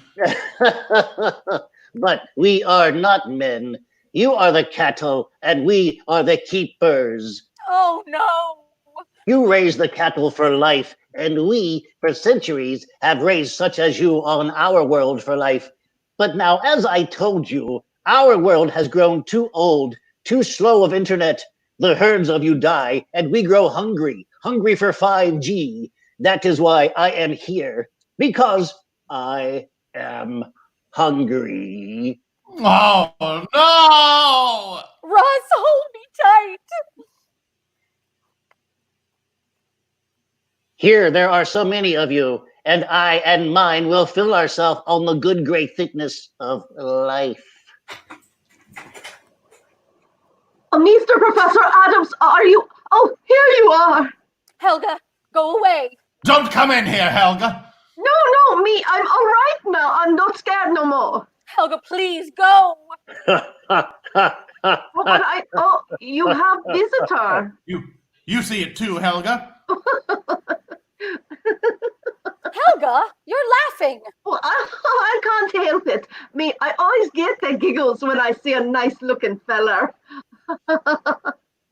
But we are not men. You are the cattle, and we are the keepers. Oh, no. You raise the cattle for life, and we, for centuries, have raised such as you on our world for life. But now, as I told you, our world has grown too old, too slow of internet. The herds of you die, and we grow hungry for 5G. That is why I am here, because I am hungry. Oh, no! Russ, hold me tight. Here there are so many of you, and I and mine will fill ourselves on the good great thickness of life. Mr. Professor Adams, are you? Oh, here you are. Helga, go away. Don't come in here, Helga. No, me. I'm all right now. I'm not scared no more. Helga, please go. You have visitor. You see it too, Helga. Helga, you're laughing. Well, I can't help it. I always get the giggles when I see a nice-looking feller.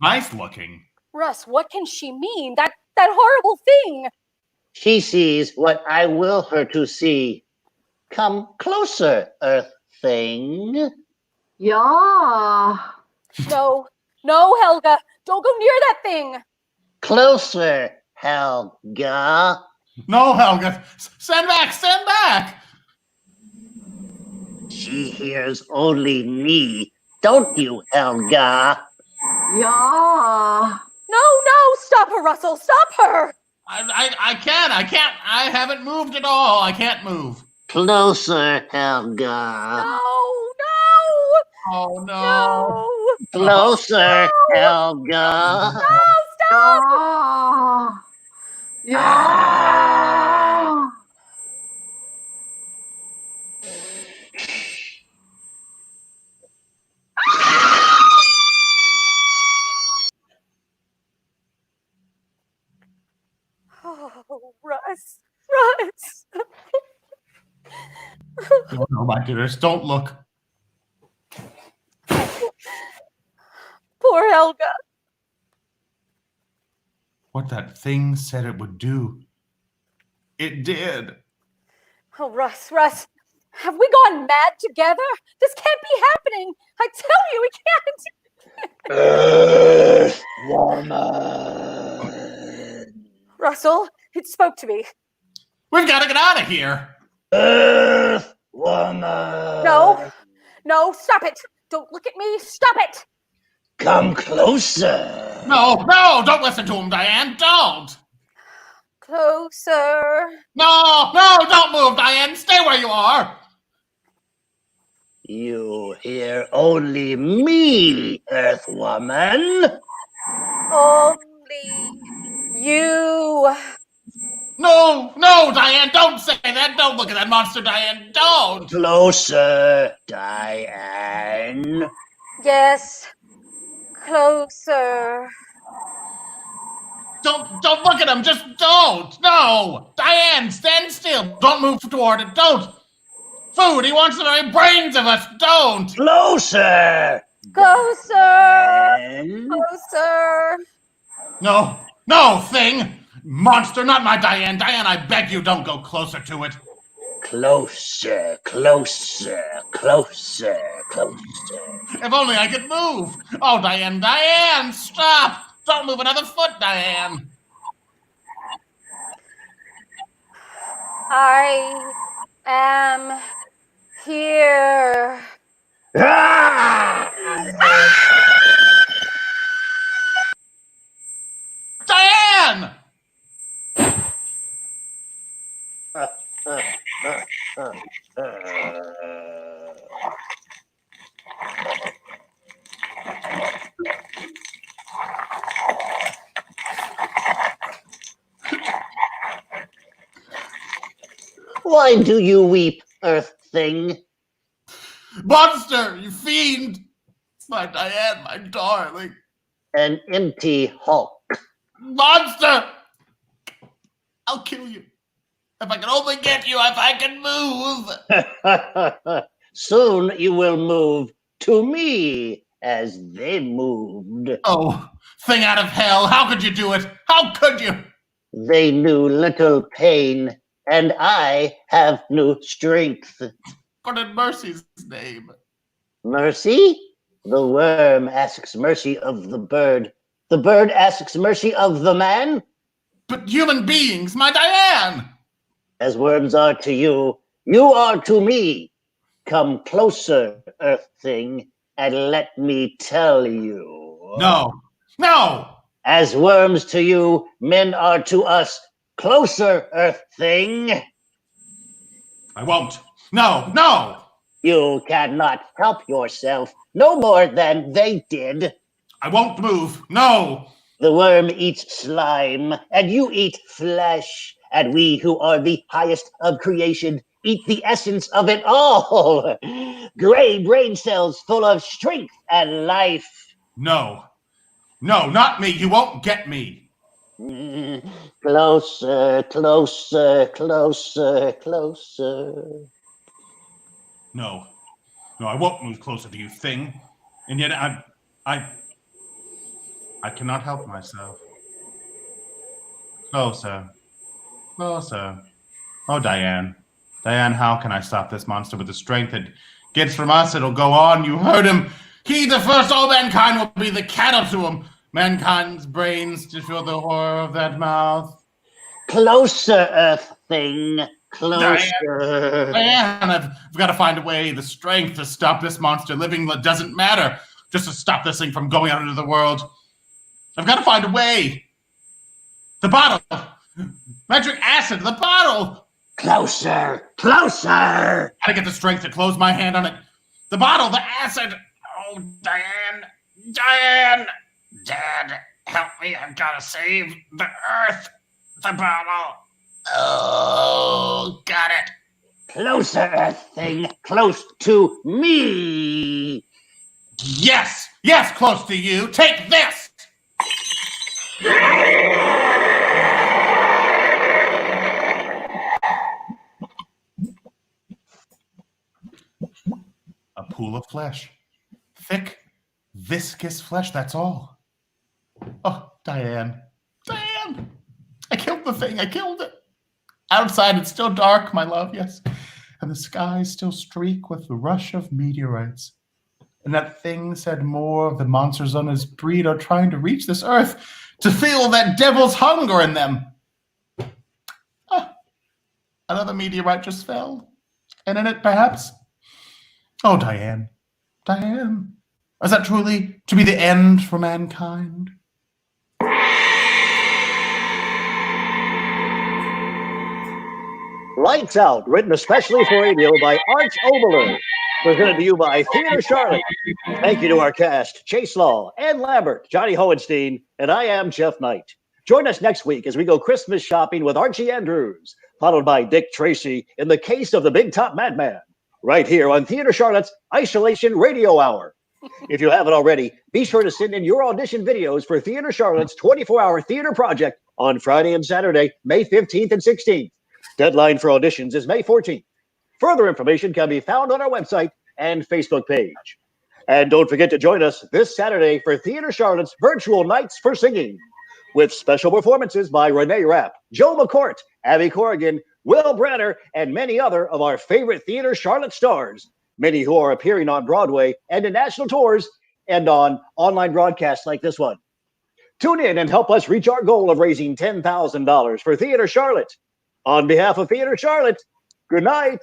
Nice looking. Russ, what can she mean? That horrible thing. She sees what I will her to see. Come closer, Earth thing. Yeah. No, Helga, don't go near that thing. Closer, Helga. No, Helga. Stand back. She hears only me, don't you, Helga? Yeah. No, stop her, Russell, stop her. I can't. I haven't moved at all. I can't move. Closer, Helga. No. Oh, no. Closer, Helga. No, stop. Yeah. Oh, Russ. No, my dearest, don't look. Poor Helga. What that thing said it would do. It did. Oh, Russ, have we gone mad together? This can't be happening. I tell you, we can't. Earth woman. Russell, it spoke to me. We've got to get out of here. Earth woman. No, stop it. Don't look at me. Stop it. Come closer. No, don't listen to him, Diane. Don't. Closer. No, don't move, Diane. Stay where you are. You hear only me, Earth woman. Only you. No, Diane, don't say that. Don't look at that monster, Diane. Don't. Closer, Diane. Yes. Closer. Don't look at him. Just don't. No. Diane, stand still. Don't move toward it. Don't. Food. He wants the very brains of us. Don't. Closer! Closer! And... Closer! No, thing. Monster, not my Diane. Diane, I beg you, don't go closer to it. Closer, closer, closer, closer. If only I could move. Oh, Diane, stop. Don't move another foot, Diane. I am here. Ah! Diane! Why do you weep, Earth Thing? Monster, you fiend! My Diane, my darling. An empty hulk. Monster! I'll kill you. If I can only get you, if I can move. Soon you will move to me as they moved. Oh, thing out of hell, how could you do it? How could you? They knew little pain, and I have no strength. But in mercy's name. Mercy? The worm asks mercy of the bird. The bird asks mercy of the man? But human beings, my Diane! As worms are to you, you are to me. Come closer, Earth Thing, and let me tell you. No! As worms to you, men are to us. Closer, Earth Thing. I won't. No! You cannot help yourself, no more than they did. I won't move. No! The worm eats slime, and you eat flesh, and we who are the highest of creation eat the essence of it all. Gray brain cells full of strength and life. No, not me. You won't get me. Closer, closer, closer, closer. No, I won't move closer to you, thing. And yet I cannot help myself. Closer. Oh, Diane, how can I stop this monster with the strength it gets from us? It'll go on. You heard him. He, the first, all mankind will be the cattle to him. Mankind's brains to feel the horror of that mouth. Closer, Earth Thing. Closer. Diane, I've got to find a way, the strength to stop this monster. Living doesn't matter. Just to stop this thing from going out into the world. I've got to find a way. The bottle. Nitric acid, the bottle. Closer. Gotta get the strength to close my hand on it. The bottle, the acid. Oh, Diane. Dad, help me. I've got to save the earth. The bottle. Oh, got it. Closer, Earth Thing. Close to me. Yes, close to you. Take this. A pool of flesh. Thick, viscous flesh, that's all. Oh, Diane. I killed the thing. I killed it. Outside, it's still dark, my love, yes. And the skies still streak with the rush of meteorites. And that thing said more of the monsters on his breed are trying to reach this earth to feel that devil's hunger in them. Another meteorite just fell. And in it, perhaps... Oh, Diane. Is that truly to be the end for mankind? Lights Out, written especially for radio by Arch Oboler. Presented to you by Theater Charlotte. Thank you to our cast, Chase Law, Ann Lambert, Johnny Hohenstein, and I am Geof Knight. Join us next week as we go Christmas shopping with Archie Andrews, followed by Dick Tracy in the case of the Big Top Madman, right here on Theater Charlotte's Isolation Radio Hour. If you haven't already, be sure to send in your audition videos for Theater Charlotte's 24-hour theater project on Friday and Saturday, May 15th and 16th. Deadline for auditions is May 14th. Further information can be found on our website and Facebook page. And don't forget to join us this Saturday for Theater Charlotte's virtual Nights for Singing, with special performances by Renee Rapp, Joe McCourt, Abby Corrigan, Will Branner, and many other of our favorite Theater Charlotte stars, many who are appearing on Broadway and in national tours and on online broadcasts like this one. Tune in and help us reach our goal of raising $10,000 for Theater Charlotte. On behalf of Theater Charlotte, good night.